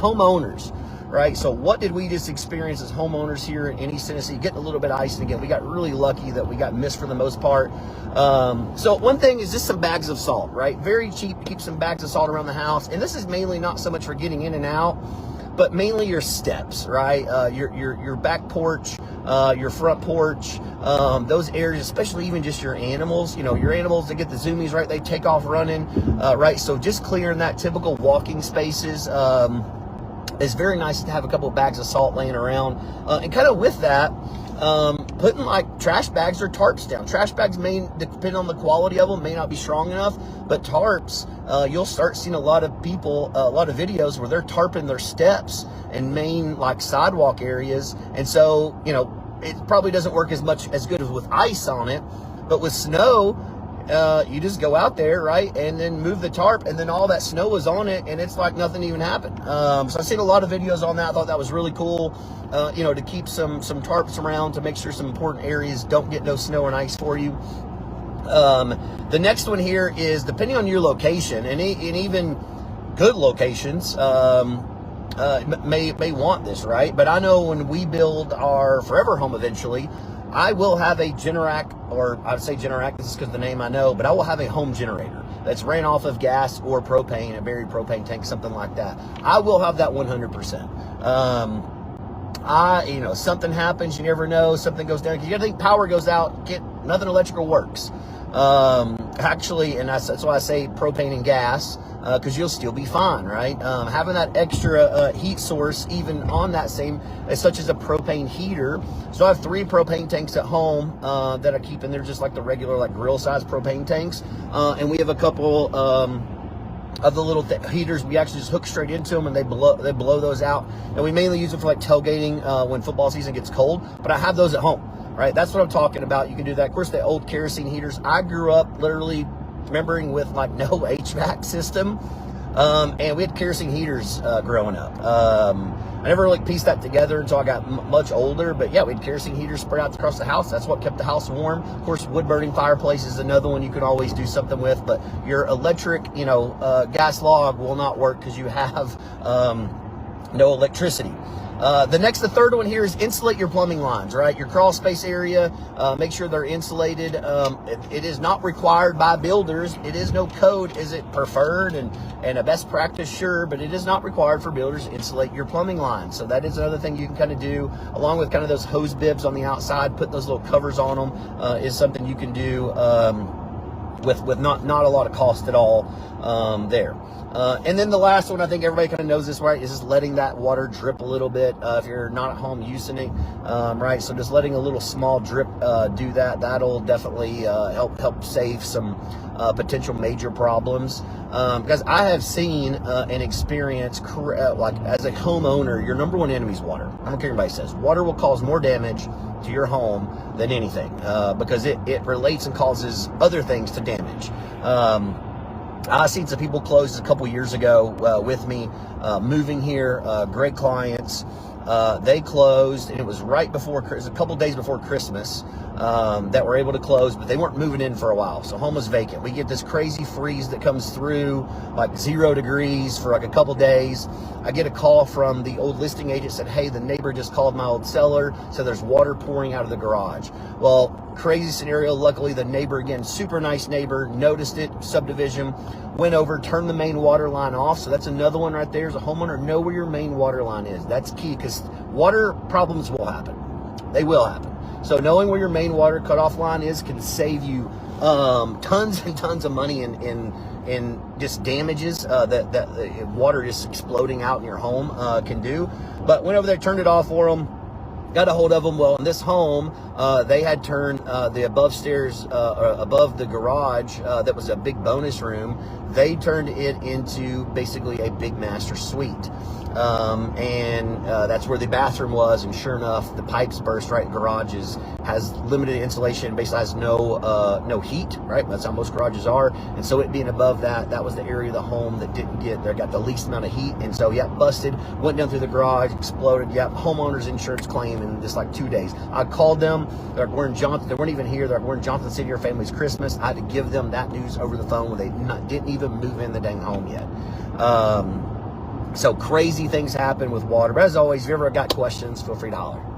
homeowners, right? So what did we just experience as homeowners here in East Tennessee? Getting a little bit of ice, and again, we got really lucky that we got missed for the most part. So one thing is just some bags of salt, right? Very cheap. Keep some bags of salt around the house, and this is mainly not so much for getting in and out, but mainly your steps, right? Your back porch, your front porch, those areas, especially even just your animals. You know, your animals, they get the zoomies, right? They take off running, right? So just clearing that typical walking spaces. It's very nice to have a couple of bags of salt laying around, and kind of with that, putting like trash bags or tarps down. Trash bags may, depending on the quality of them, may not be strong enough, but tarps, you'll start seeing a lot of people, a lot of videos where they're tarping their steps and main like sidewalk areas. And so, you know, it probably doesn't work as good as with ice on it, but with snow, you just go out there, right, and then move the tarp, and then all that snow is on it, and it's like nothing even happened. So I've seen a lot of videos on that. I thought that was really cool, you know, to keep some tarps around to make sure some important areas don't get no snow and ice for you. The next one here is, depending on your location, and even good locations may want this, right? But I know when we build our forever home eventually, I will have a Generac, or I'd say Generac, this is because the name I know, but I will have a home generator that's ran off of gas or propane, a buried propane tank, something like that. I will have that 100%. You know, something happens, you never know, something goes down. You gotta think power goes out, nothing electrical works. Actually, and that's why I say propane and gas, because you'll still be fine, right? Having that extra heat source even on that same, such as a propane heater. So I have 3 propane tanks at home that I keep in there, just like the regular, like grill size propane tanks. And we have a couple of the little heaters. We actually just hook straight into them, and they blow those out. And we mainly use them for like tailgating when football season gets cold. But I have those at home, right? That's what I'm talking about. You can do that. Of course, the old kerosene heaters. I grew up literally remembering with like no HVAC system, and we had kerosene heaters growing up. I never really pieced that together until I got much older, but yeah, we had kerosene heaters spread out across the house. That's what kept the house warm. Of course, wood burning fireplace is another one you can always do something with, but your electric, you know, gas log will not work because you have no electricity. The third one here is insulate your plumbing lines, right? Your crawl space area, make sure they're insulated. It is not required by builders. It is no code. Is it preferred and a best practice? Sure, but it is not required for builders to insulate your plumbing lines. So that is another thing you can kind of do, along with kind of those hose bibs on the outside, put those little covers on them, is something you can do with not a lot of cost at all there. And then the last one, I think everybody kind of knows this, right, is just letting that water drip a little bit if you're not at home using it, right? So just letting a little small drip do that. That'll definitely help save some potential major problems. Because I have seen and experienced, like as a homeowner, your number one enemy is water. I don't care what anybody says. Water will cause more damage to your home than anything because it relates and causes other things to damage. I've seen some people close a couple years ago with me, moving here, great clients. They closed, and it was right before, it was a couple days before Christmas that were able to close, but they weren't moving in for a while. So home was vacant. We get this crazy freeze that comes through, like 0 degrees for like a couple days. I get a call from the old listing agent, said, hey, the neighbor just called my old seller, so there's water pouring out of the garage. Well, crazy scenario. Luckily, the neighbor, again, super nice neighbor, noticed it, subdivision, went over, turned the main water line off. So that's another one right there. As a homeowner, know where your main water line is. That's key, because water problems will happen. They will happen. So knowing where your main water cutoff line is can save you tons and tons of money in just damages that water just exploding out in your home can do. But went over there, turned it off for them. Got a hold of them. Well, in this home, they had turned the above stairs, above the garage, that was a big bonus room. They turned it into basically a big master suite. And that's where the bathroom was. And sure enough, the pipes burst right in garages, has limited insulation, basically has no heat, right? That's how most garages are. And so it being above that was the area of the home that got the least amount of heat. And so, yeah, busted, went down through the garage, exploded. Yeah, homeowner's insurance claim in just like 2 days. I called them. They're like, we're in Johnson. They weren't even here. They're like, we're in Johnson City. Your family's Christmas. I had to give them that news over the phone when they didn't even move in the dang home yet. So crazy things happen with water. But as always, if you ever got questions, feel free to holler.